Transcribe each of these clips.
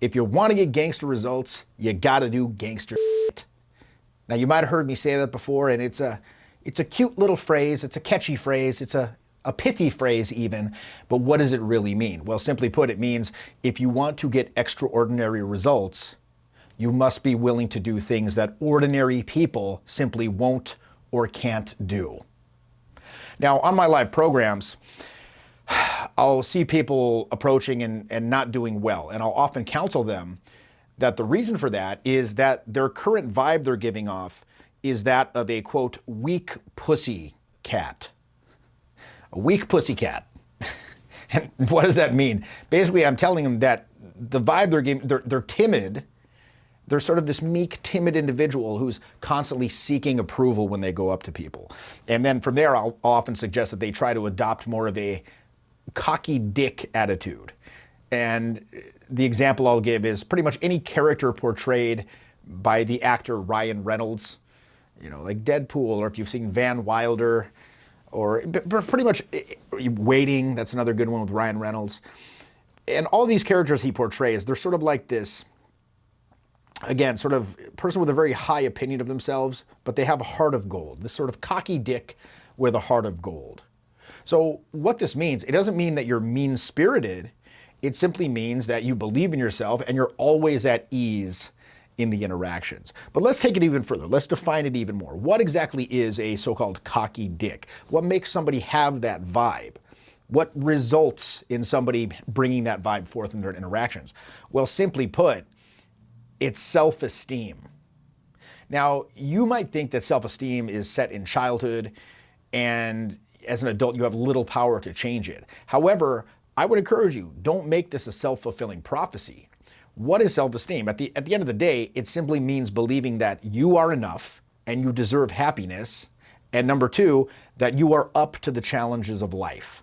if you want to get gangster results, you got to do gangster shit. Now, you might have heard me say that before, and it's a cute little phrase. It's a catchy phrase. It's a pithy phrase even, but what does it really mean? Well, simply put, it means if you want to get extraordinary results, you must be willing to do things that ordinary people simply won't or can't do. Now, on my live programs, I'll see people approaching and not doing well, and I'll often counsel them that the reason for that is that their current vibe they're giving off is that of a, quote, weak pussy cat. A weak pussy cat. And what does that mean? Basically, I'm telling them that the vibe they're giving, they're timid. They're sort of this meek, timid individual who's constantly seeking approval when they go up to people. And then from there, I'll often suggest that they try to adopt more of a cocky dick attitude. And the example I'll give is pretty much any character portrayed by the actor Ryan Reynolds, you know, like Deadpool, or if you've seen Van Wilder, or pretty much Waiting, that's another good one with Ryan Reynolds. And all these characters he portrays, they're sort of like this, again, sort of person with a very high opinion of themselves, but they have a heart of gold, this sort of cocky dick with a heart of gold. So what this means, it doesn't mean that you're mean-spirited. It simply means that you believe in yourself and you're always at ease in the interactions. But let's take it even further. Let's define it even more. What exactly is a so-called cocky dick? What makes somebody have that vibe? What results in somebody bringing that vibe forth in their interactions? Well, simply put, it's self-esteem. Now, you might think that self-esteem is set in childhood, and as an adult, you have little power to change it. However, I would encourage you, don't make this a self-fulfilling prophecy. What is self-esteem? At the end of the day, it simply means believing that you are enough and you deserve happiness. And number two, that you are up to the challenges of life.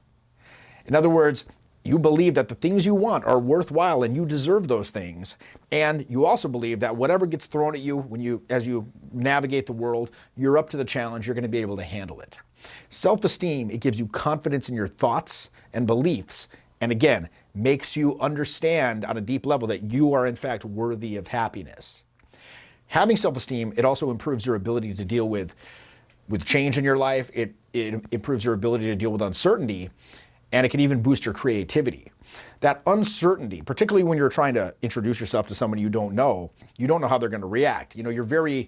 In other words, you believe that the things you want are worthwhile and you deserve those things. And you also believe that whatever gets thrown at you as you navigate the world, you're up to the challenge, you're going to be able to handle it. Self-esteem, it gives you confidence in your thoughts and beliefs. And again, makes you understand on a deep level that you are in fact worthy of happiness. Having self-esteem, it also improves your ability to deal with change in your life. It improves your ability to deal with uncertainty, and it can even boost your creativity. That uncertainty, particularly when you're trying to introduce yourself to someone you don't know how they're going to react. You know,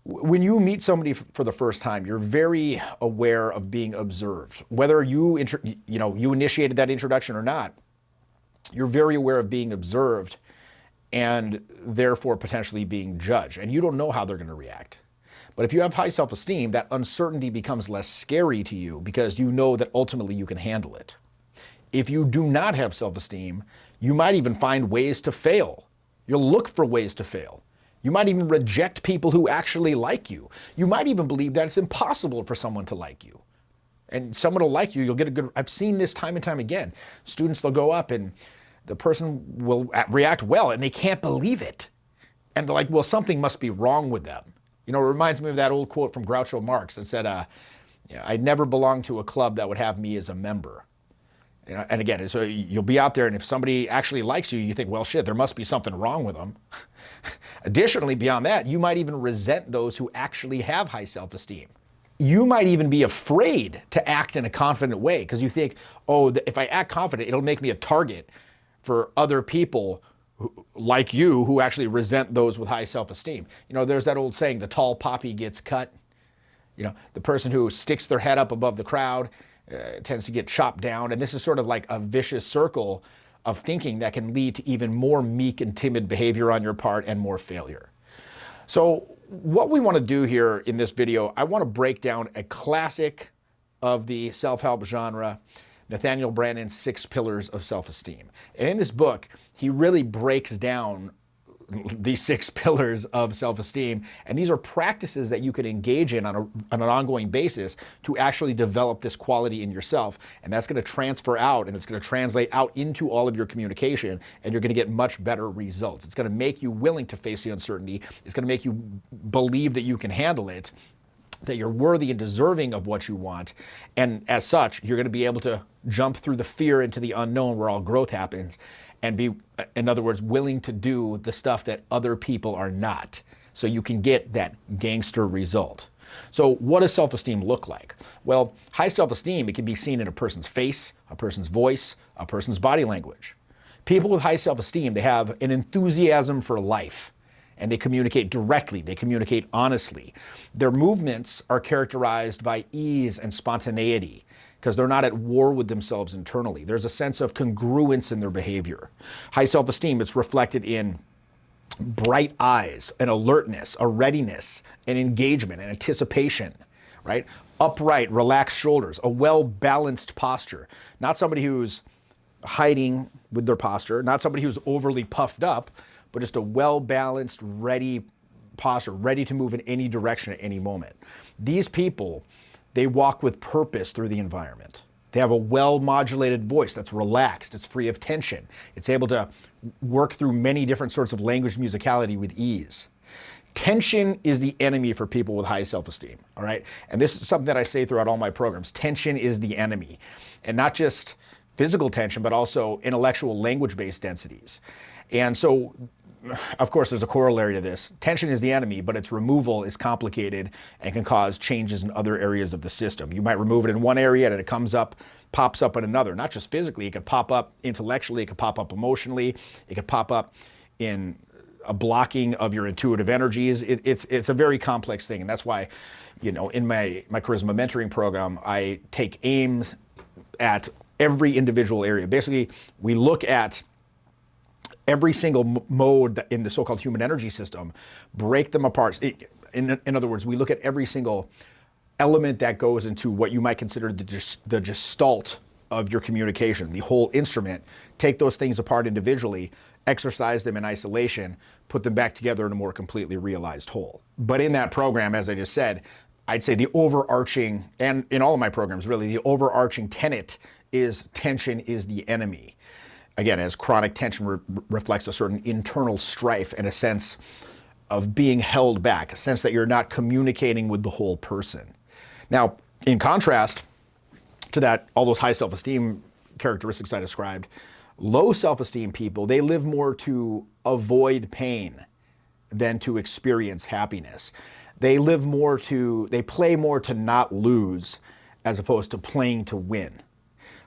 when you meet somebody for the first time, you're very aware of being observed. Whether you initiated that introduction or not, you're very aware of being observed and therefore potentially being judged. And you don't know how they're going to react. But if you have high self-esteem, that uncertainty becomes less scary to you because you know that ultimately you can handle it. If you do not have self-esteem, you might even find ways to fail. You'll look for ways to fail. You might even reject people who actually like you. You might even believe that it's impossible for someone to like you. And someone will like you, you'll get a good, I've seen this time and time again. Students, they'll go up and the person will react well and they can't believe it. And they're like, well, something must be wrong with them. You know, it reminds me of that old quote from Groucho Marx that said, I'd never belong to a club that would have me as a member. You know, and again, so you'll be out there and if somebody actually likes you, you think, well, shit, there must be something wrong with them. Additionally, beyond that, you might even resent those who actually have high self-esteem. You might even be afraid to act in a confident way because you think, oh, if I act confident, it'll make me a target for other people like you who actually resent those with high self-esteem. You know, there's that old saying, the tall poppy gets cut. You know, the person who sticks their head up above the crowd tends to get chopped down. And this is sort of like a vicious circle of thinking that can lead to even more meek and timid behavior on your part and more failure. So what we want to do here in this video, I want to break down a classic of the self-help genre, Nathaniel Brannan's 6 Pillars of Self-Esteem. And in this book, he really breaks down these 6 pillars of self-esteem. And these are practices that you can engage in on an ongoing basis to actually develop this quality in yourself. And that's going to transfer out and it's going to translate out into all of your communication and you're going to get much better results. It's going to make you willing to face the uncertainty. It's going to make you believe that you can handle it, that you're worthy and deserving of what you want. And as such, you're going to be able to jump through the fear into the unknown where all growth happens. and be, in other words, willing to do the stuff that other people are not. So you can get that gangster result. So what does self-esteem look like? Well, high self-esteem, it can be seen in a person's face, a person's voice, a person's body language. People with high self-esteem, they have an enthusiasm for life, and they communicate directly, they communicate honestly. Their movements are characterized by ease and spontaneity because they're not at war with themselves internally. There's a sense of congruence in their behavior. High self-esteem, it's reflected in bright eyes, an alertness, a readiness, an engagement, an anticipation, right? Upright, relaxed shoulders, a well-balanced posture. Not somebody who's hiding with their posture, not somebody who's overly puffed up, but just a well-balanced, ready posture, ready to move in any direction at any moment. These people, they walk with purpose through the environment. They have a well-modulated voice that's relaxed, it's free of tension. It's able to work through many different sorts of language musicality with ease. Tension is the enemy for people with high self-esteem, all right? And this is something that I say throughout all my programs. Tension is the enemy. And not just physical tension, but also intellectual language-based densities. And so, of course, there's a corollary to this. Tension is the enemy, but its removal is complicated and can cause changes in other areas of the system. You might remove it in one area and it comes up, pops up in another. Not just physically, it could pop up intellectually, it could pop up emotionally, it could pop up in a blocking of your intuitive energies. It's a very complex thing. And that's why, you know, in my charisma mentoring program, I take aim at every individual area. Basically, we look at every single mode in the so-called human energy system, break them apart. In other words, we look at every single element that goes into what you might consider the gestalt of your communication, the whole instrument, take those things apart individually, exercise them in isolation, put them back together in a more completely realized whole. But in that program, as I just said, I'd say the overarching, and in all of my programs really, the overarching tenet is tension is the enemy. Again, as chronic tension reflects a certain internal strife and a sense of being held back, a sense that you're not communicating with the whole person. Now, in contrast to that, all those high self-esteem characteristics I described, low self-esteem people, they live more to avoid pain than to experience happiness. They play more to not lose as opposed to playing to win.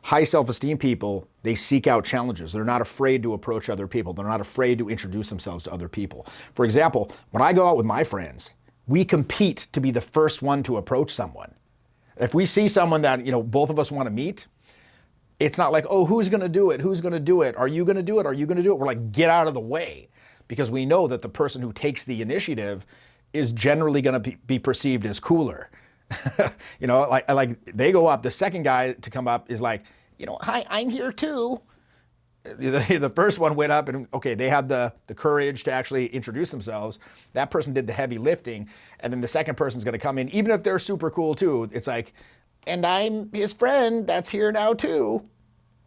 High self-esteem people, they seek out challenges. They're not afraid to approach other people. They're not afraid to introduce themselves to other people. For example, when I go out with my friends, we compete to be the first one to approach someone. If we see someone that, you know, both of us want to meet, it's not like, oh, who's going to do it? Who's going to do it? Are you going to do it? Are you going to do it? We're like, get out of the way, because we know that the person who takes the initiative is generally going to be perceived as cooler. You know, like they go up, the second guy to come up is like, you know, hi, I'm here too. The first one went up and, okay, they had the courage to actually introduce themselves. That person did the heavy lifting. And then the second person's going to come in, even if they're super cool too. It's like, and I'm his friend that's here now too,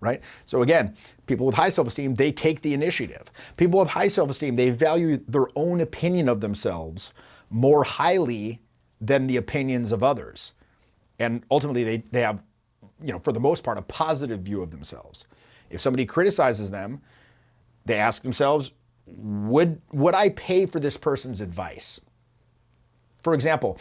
right? So again, people with high self-esteem, they take the initiative. People with high self-esteem, they value their own opinion of themselves more highly than the opinions of others. And ultimately they have, you know, for the most part, a positive view of themselves. If somebody criticizes them, they ask themselves, would I pay for this person's advice? For example,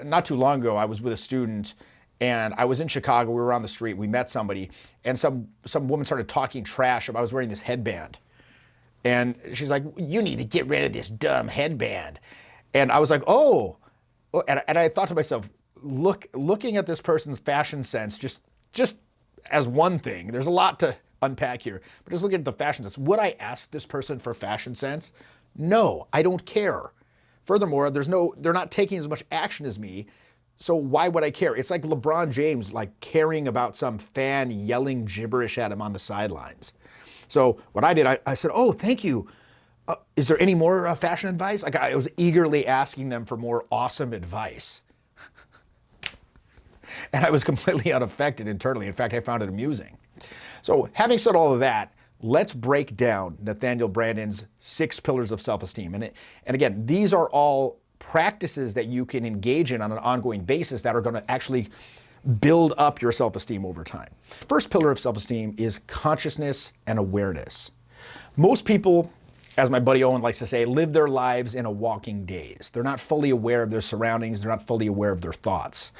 not too long ago, I was with a student and I was in Chicago, we were on the street, we met somebody, and some woman started talking trash about I was wearing this headband. And she's like, you need to get rid of this dumb headband. And I was like, oh, and I thought to myself, looking at this person's fashion sense, just as one thing, there's a lot to unpack here, but just looking at the fashion sense, would I ask this person for fashion sense? No, I don't care. Furthermore, they're not taking as much action as me, so why would I care? It's like LeBron James, like caring about some fan yelling gibberish at him on the sidelines. So what I did, I said, oh, thank you. Is there any more fashion advice? Like I was eagerly asking them for more awesome advice. And I was completely unaffected internally. In fact, I found it amusing. So having said all of that, let's break down Nathaniel Branden's 6 pillars of self-esteem. And again, these are all practices that you can engage in on an ongoing basis that are going to actually build up your self-esteem over time. First pillar of self-esteem is consciousness and awareness. Most people, as my buddy Owen likes to say, live their lives in a walking daze. They're not fully aware of their surroundings. They're not fully aware of their thoughts.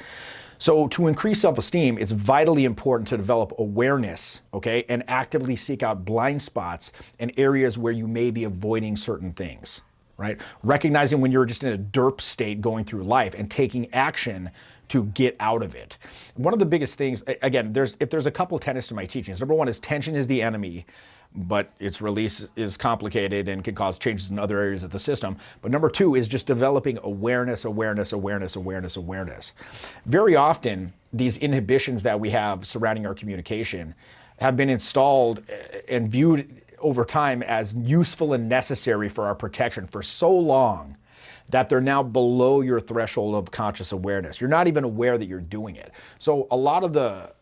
So to increase self-esteem, it's vitally important to develop awareness, okay, and actively seek out blind spots and areas where you may be avoiding certain things, right? Recognizing when you're just in a derp state going through life and taking action to get out of it. One of the biggest things, again, if there's a couple tenets to my teachings. Number one is tension is the enemy, but its release is complicated and can cause changes in other areas of the system. But number two is just developing awareness. Very often, these inhibitions that we have surrounding our communication have been installed and viewed over time as useful and necessary for our protection for so long that they're now below your threshold of conscious awareness. You're not even aware that you're doing it. So a lot of a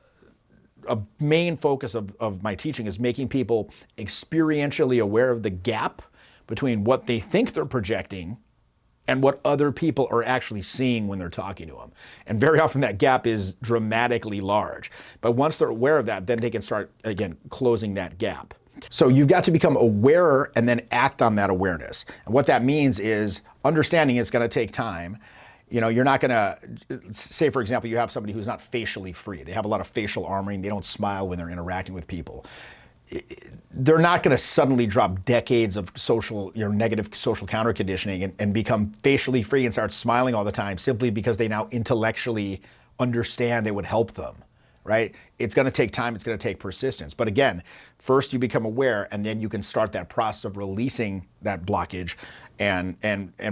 main focus of my teaching is making people experientially aware of the gap between what they think they're projecting and what other people are actually seeing when they're talking to them. And very often that gap is dramatically large. But once they're aware of that, then they can start, again, closing that gap. So you've got to become aware and then act on that awareness. And what that means is understanding it's going to take time. You know, you're not going to, say for example, you have somebody who's not facially free. They have a lot of facial armoring. They don't smile when they're interacting with people. They're not going to suddenly drop decades of negative social counter conditioning and become facially free and start smiling all the time simply because they now intellectually understand it would help them, right? It's going to take time. It's going to take persistence. But again, first you become aware, and then you can start that process of releasing that blockage and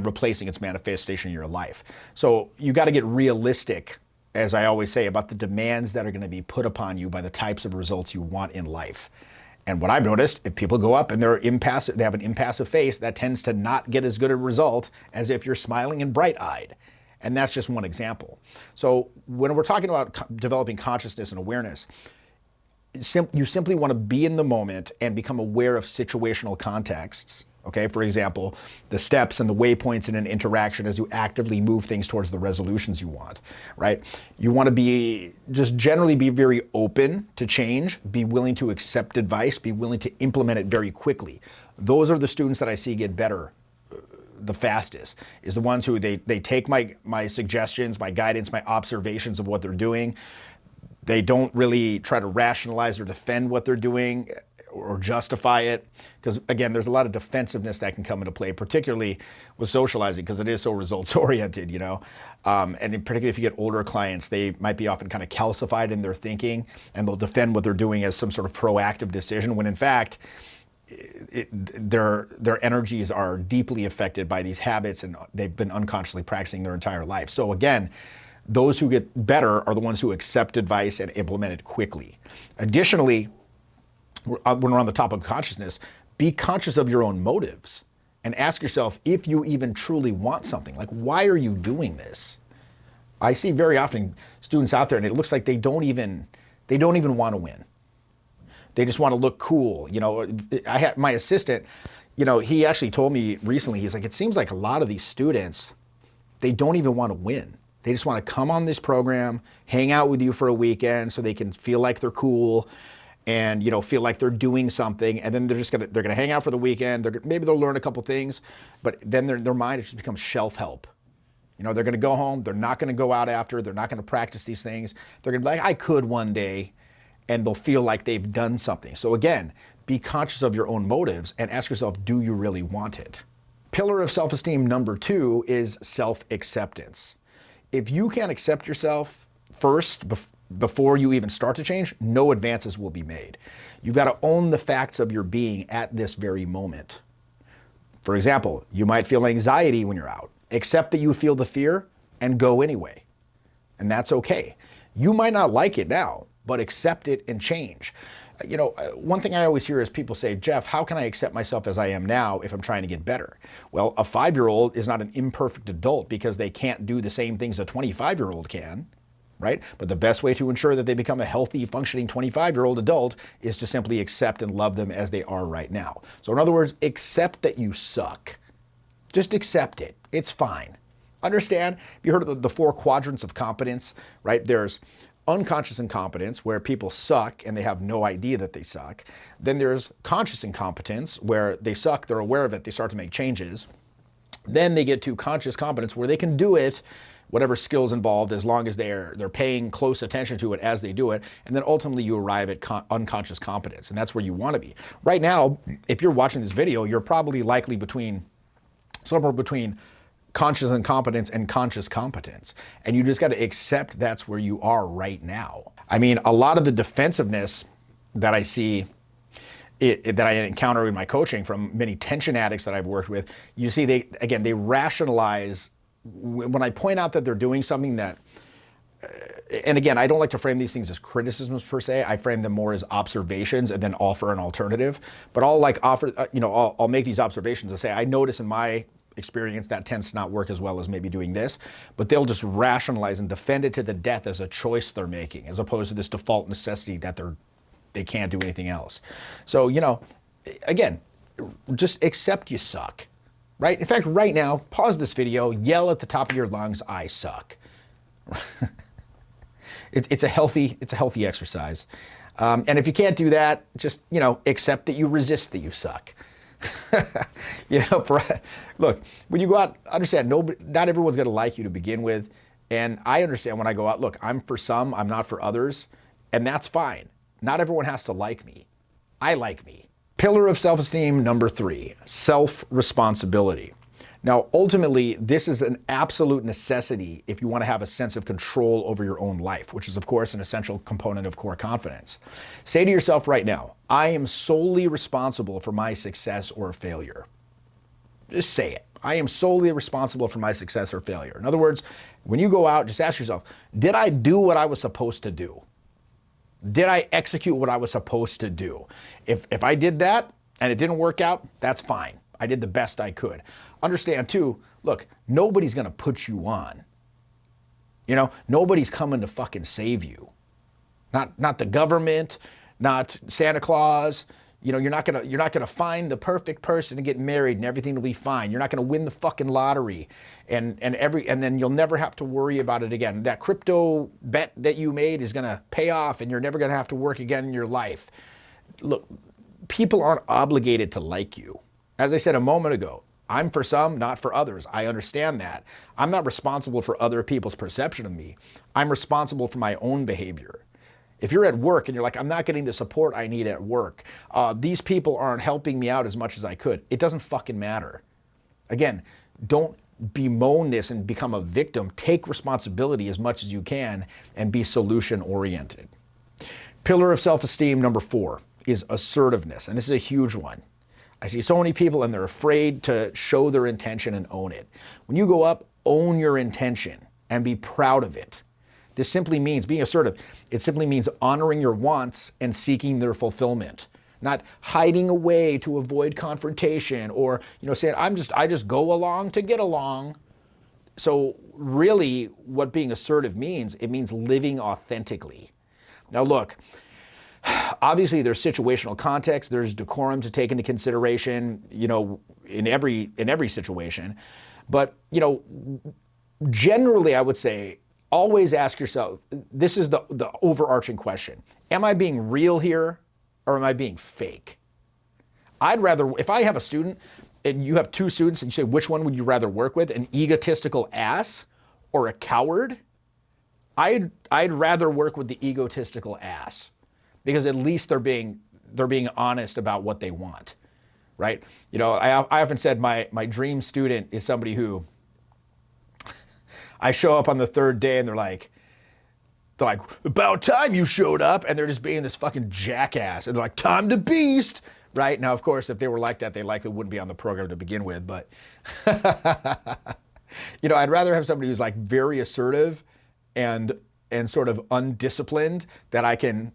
replacing its manifestation in your life. So you got to get realistic, as I always say, about the demands that are going to be put upon you by the types of results you want in life. And what I've noticed, if people go up and they have an impassive face, that tends to not get as good a result as if you're smiling and bright-eyed. And that's just one example. So when we're talking about developing consciousness and awareness, you simply want to be in the moment and become aware of situational contexts. Okay, for example, the steps and the waypoints in an interaction as you actively move things towards the resolutions you want, right? You want to generally be very open to change, be willing to accept advice, be willing to implement it very quickly. Those are the students that I see get better the fastest, is the ones who they take my suggestions, my guidance, my observations of what they're doing. They don't really try to rationalize or defend what they're doing or justify it. Because again, there's a lot of defensiveness that can come into play, particularly with socializing, because it is so results oriented, you know. And particularly if you get older clients, they might be often kind of calcified in their thinking, and they'll defend what they're doing as some sort of proactive decision, when in fact, their energies are deeply affected by these habits, and they've been unconsciously practicing their entire life. So again, those who get better are the ones who accept advice and implement it quickly. Additionally, when we're on the topic of consciousness, be conscious of your own motives and ask yourself if you even truly want something. Like, why are you doing this? I see very often students out there, and it looks like they don't even want to win. They just want to look cool. You know, I had my assistant, you know, he actually told me recently, he's like, it seems like a lot of these students, they don't even want to win. They just want to come on this program, hang out with you for a weekend so they can feel like they're cool and, you know, feel like they're doing something. And then they're going to hang out for the weekend. Maybe they'll learn a couple things, but then their mind just becomes shelf help. You know, they're going to go home. They're not going to go out after. They're not going to practice these things. They're going to be like, I could one day. And they'll feel like they've done something. So again, be conscious of your own motives and ask yourself, do you really want it? Pillar of self-esteem number 2 is self-acceptance. If you can't accept yourself first, before you even start to change, no advances will be made. You've got to own the facts of your being at this very moment. For example, you might feel anxiety when you're out. Accept that you feel the fear and go anyway. And that's okay. You might not like it now, but accept it and change. You know, one thing I always hear is people say, Jeff, how can I accept myself as I am now if I'm trying to get better? Well, a 5-year-old is not an imperfect adult because they can't do the same things a 25-year-old can, right? But the best way to ensure that they become a healthy, functioning 25-year-old adult is to simply accept and love them as they are right now. So in other words, accept that you suck. Just accept it. It's fine. Understand, have you heard of the 4 quadrants of competence, right? There's unconscious incompetence, where people suck and they have no idea that they suck. Then there's conscious incompetence, where they suck, they're aware of it, they start to make changes. Then they get to conscious competence, where they can do it, whatever skills involved, as long as they're paying close attention to it as they do it. And then ultimately you arrive at unconscious competence, and that's where you want to be. Right now, if you're watching this video, you're probably likely somewhere between conscious incompetence and conscious competence. And you just got to accept that's where you are right now. I mean, a lot of the defensiveness that I see, that I encounter in my coaching from many tension addicts that I've worked with, you see, they rationalize when I point out that they're doing something that, and again, I don't like to frame these things as criticisms per se. I frame them more as observations and then offer an alternative. But I'll I'll make these observations and say, I notice in my experience that tends to not work as well as maybe doing this, but they'll just rationalize and defend it to the death as a choice they're making, as opposed to this default necessity that they can't do anything else. So, again, just accept you suck, right? In fact, right now, pause this video, yell at the top of your lungs, I suck. It's a healthy exercise. And if you can't do that, just, accept that you resist that you suck. Look, when you go out, understand, not everyone's going to like you to begin with. And I understand when I go out, look, I'm for some, I'm not for others, and that's fine. Not everyone has to like me. I like me. Pillar of self-esteem number 3, self-responsibility. Now, ultimately, this is an absolute necessity if you want to have a sense of control over your own life, which is, of course, an essential component of core confidence. Say to yourself right now, I am solely responsible for my success or failure. Just say it. I am solely responsible for my success or failure. In other words, when you go out, just ask yourself, did I do what I was supposed to do? Did I execute what I was supposed to do? If I did that and it didn't work out, that's fine. I did the best I could. Understand too, look, nobody's gonna put you on. Nobody's coming to fucking save you. Not the government, not Santa Claus. You're not gonna find the perfect person to get married and everything will be fine. You're not gonna win the fucking lottery and then you'll never have to worry about it again. That crypto bet that you made is gonna pay off and you're never gonna have to work again in your life. Look, people aren't obligated to like you. As I said a moment ago, I'm for some, not for others. I understand that. I'm not responsible for other people's perception of me. I'm responsible for my own behavior. If you're at work and you're like, I'm not getting the support I need at work, these people aren't helping me out as much as I could, it doesn't fucking matter. Again, don't bemoan this and become a victim. Take responsibility as much as you can and be solution oriented. Pillar of self-esteem number 4 is assertiveness, and this is a huge one. I see so many people and they're afraid to show their intention and own it. When you go up, own your intention and be proud of it. This simply means being assertive. It simply means honoring your wants and seeking their fulfillment, not hiding away to avoid confrontation or, saying, I just go along to get along. So really what being assertive means, it means living authentically. Now look, obviously there's situational context, there's decorum to take into consideration, in every situation. But, generally I would say, always ask yourself, this is the overarching question. Am I being real here or am I being fake? I'd rather, if I have a student and you have 2 students and you say, which one would you rather work with, an egotistical ass or a coward? I'd rather work with the egotistical ass, because at least they're being honest about what they want, right? I often said my dream student is somebody who I show up on the 3rd day and they're like, about time you showed up, and they're just being this fucking jackass, and they're like, time to beast, right? Now, of course, if they were like that, they likely wouldn't be on the program to begin with, but I'd rather have somebody who's like very assertive and sort of undisciplined that I can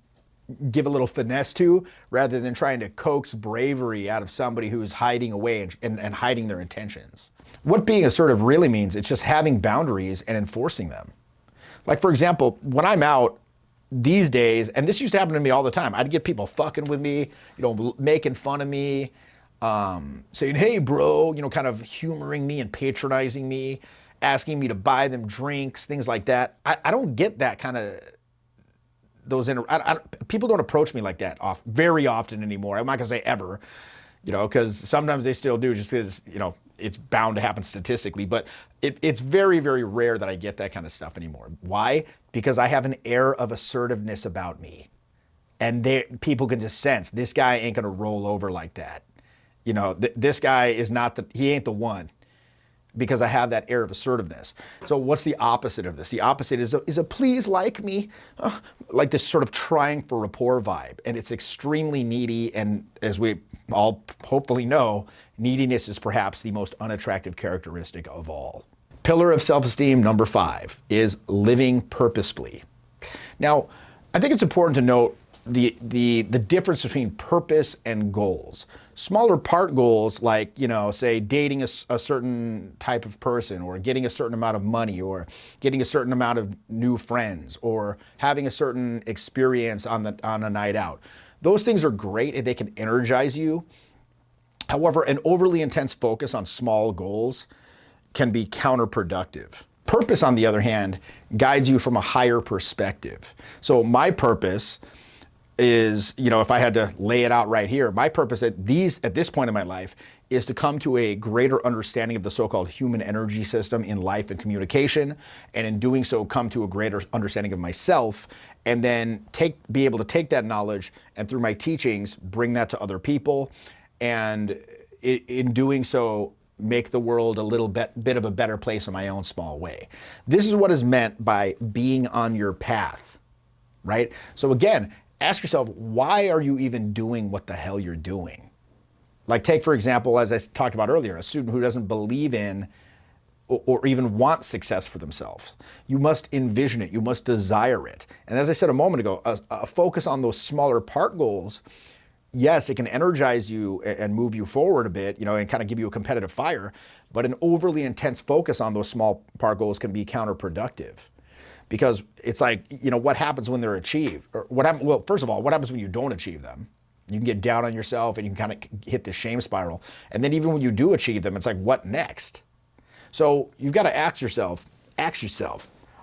give a little finesse to, rather than trying to coax bravery out of somebody who's hiding away and hiding their intentions. What being assertive really means, it's just having boundaries and enforcing them. Like, for example, when I'm out these days, and this used to happen to me all the time, I'd get people fucking with me, making fun of me, saying, hey bro, kind of humoring me and patronizing me, asking me to buy them drinks, things like that. I don't get that kind of people don't approach me like that very often anymore. I'm not gonna say ever, because sometimes they still do, just because, it's bound to happen statistically, but it's very, very rare that I get that kind of stuff anymore. Why? Because I have an air of assertiveness about me. And people can just sense, this guy ain't gonna roll over like that. This guy is he ain't the one, because I have that air of assertiveness. So what's the opposite of this? The opposite is a please like me, like this sort of trying for rapport vibe. And it's extremely needy. And as we all hopefully know, neediness is perhaps the most unattractive characteristic of all. Pillar of self-esteem number 5 is living purposefully. Now, I think it's important to note the difference between purpose and goals. Smaller part goals, like, say dating a certain type of person, or getting a certain amount of money, or getting a certain amount of new friends, or having a certain experience on a night out. Those things are great and they can energize you. However, an overly intense focus on small goals can be counterproductive. Purpose, on the other hand, guides you from a higher perspective. So my purpose is, if I had to lay it out right here, my purpose at this point in my life is to come to a greater understanding of the so-called human energy system in life and communication, and in doing so, come to a greater understanding of myself, and then be able to take that knowledge and through my teachings, bring that to other people, and in doing so, make the world a little bit of a better place in my own small way. This is what is meant by being on your path, right? So again, ask yourself, why are you even doing what the hell you're doing? Like, take, for example, as I talked about earlier, a student who doesn't believe in or even want success for themselves. You must envision it. You must desire it. And as I said a moment ago, a focus on those smaller part goals, yes, it can energize you and move you forward a bit, and kind of give you a competitive fire, but an overly intense focus on those small part goals can be counterproductive. Because it's like, what happens when they're achieved? Or well, first of all, what happens when you don't achieve them? You can get down on yourself and you can kind of hit the shame spiral. And then even when you do achieve them, it's like, what next? So you've got to ask yourself,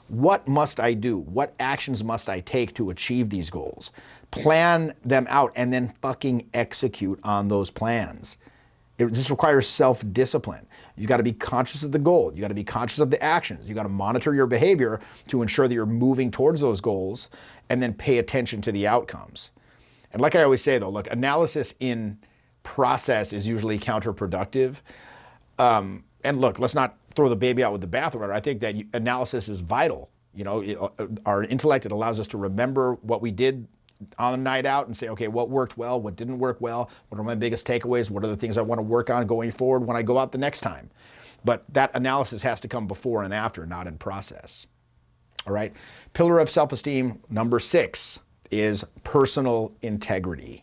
what must I do? What actions must I take to achieve these goals? Plan them out and then fucking execute on those plans. This requires self-discipline. You got to be conscious of the goal. You got to be conscious of the actions. You got to monitor your behavior to ensure that you're moving towards those goals, and then pay attention to the outcomes. And like I always say though, look, analysis in process is usually counterproductive. And look, let's not throw the baby out with the bathwater. I think that analysis is vital. Our intellect, it allows us to remember what we did on a night out and say, okay, what worked well, what didn't work well, what are my biggest takeaways, what are the things I want to work on going forward when I go out the next time. But that analysis has to come before and after, not in process. All right. Pillar of self-esteem number 6 is personal integrity.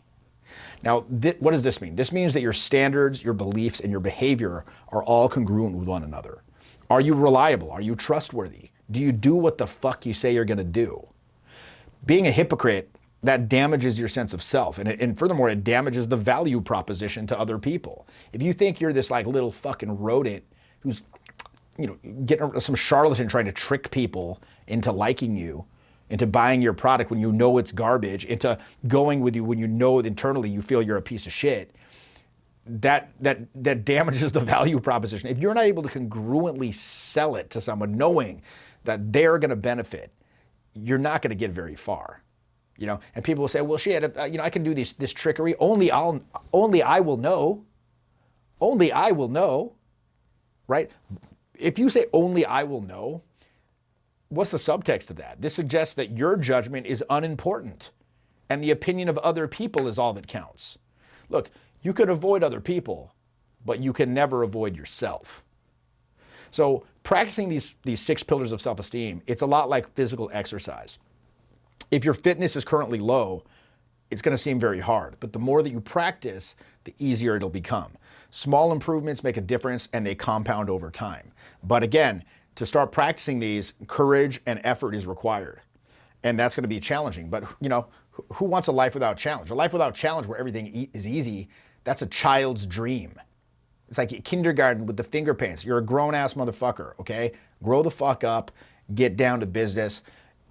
Now, what does this mean? This means that your standards, your beliefs, and your behavior are all congruent with one another. Are you reliable? Are you trustworthy? Do you do what the fuck you say you're going to do? Being a hypocrite, that damages your sense of self. And furthermore, it damages the value proposition to other people. If you think you're this like little fucking rodent who's, getting some charlatan trying to trick people into liking you, into buying your product when you know it's garbage, into going with you when you know internally you feel you're a piece of shit, that damages the value proposition. If you're not able to congruently sell it to someone knowing that they're going to benefit, you're not going to get very far. And people will say, well, shit, I can do this trickery. Only I will know. Only I will know, right? If you say only I will know, what's the subtext of that? This suggests that your judgment is unimportant and the opinion of other people is all that counts. Look, you could avoid other people, but you can never avoid yourself. So practicing these 6 pillars of self-esteem, it's a lot like physical exercise. If your fitness is currently low, it's going to seem very hard, but the more that you practice, the easier it'll become. Small improvements make a difference and they compound over time. But again, to start practicing these, courage and effort is required. And that's going to be challenging. But who wants a life without challenge? A life without challenge where everything is easy, that's a child's dream. It's like kindergarten with the finger paints. You're a grown-ass motherfucker, okay? Grow the fuck up, get down to business,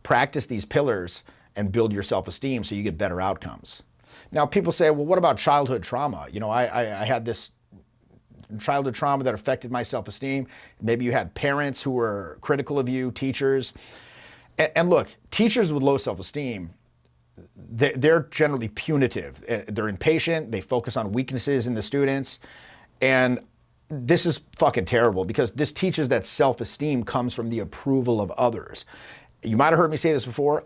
practice these pillars, and build your self-esteem so you get better outcomes. Now, people say, well, what about childhood trauma? You know, I had this childhood trauma that affected my self-esteem. Maybe you had parents who were critical of you, teachers. And look, teachers with low self-esteem, they're generally punitive. They're impatient. They focus on weaknesses in the students. And this is fucking terrible because this teaches that self-esteem comes from the approval of others. You might have heard me say this before.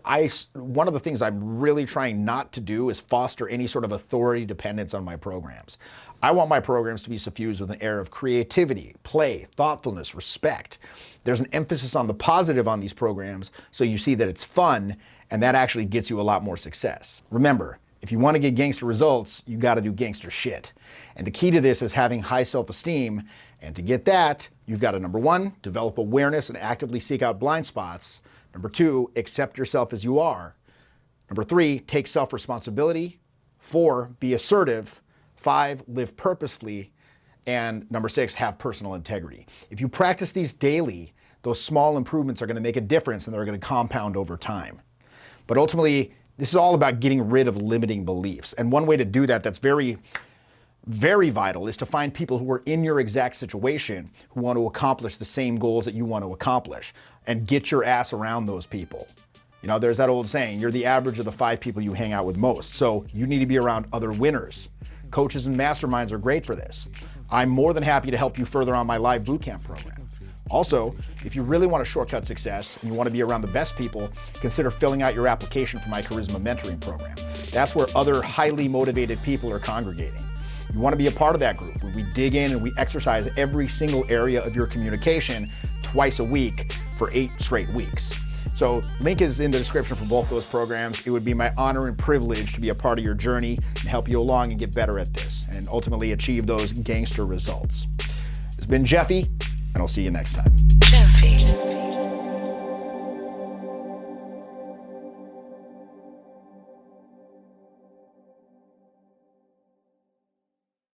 One of the things I'm really trying not to do is foster any sort of authority dependence on my programs. I want my programs to be suffused with an air of creativity, play, thoughtfulness, respect. There's an emphasis on the positive on these programs, so you see that it's fun, and that actually gets you a lot more success. Remember, if you want to get gangster results, you got to do gangster shit. And the key to this is having high self-esteem. And to get that, you've got to, number one, develop awareness and actively seek out blind spots. Number two, accept yourself as you are. Number three, take self-responsibility. 4, be assertive. 5, live purposefully. And number 6, have personal integrity. If you practice these daily, those small improvements are going to make a difference and they're going to compound over time. But ultimately, this is all about getting rid of limiting beliefs. And one way to do that that's very, very vital is to find people who are in your exact situation who want to accomplish the same goals that you want to accomplish and get your ass around those people. You know, there's that old saying, you're the average of the 5 people you hang out with most. So you need to be around other winners. Coaches and masterminds are great for this. I'm more than happy to help you further on my live bootcamp program. Also, if you really want to shortcut success and you want to be around the best people, consider filling out your application for my Charisma Mentoring Program. That's where other highly motivated people are congregating. You want to be a part of that group where we dig in and we exercise every single area of your communication twice a week for 8 straight weeks. So link is in the description for both those programs. It would be my honor and privilege to be a part of your journey and help you along and get better at this and ultimately achieve those gangster results. It's been Jeffy, and I'll see you next time. Jeffy.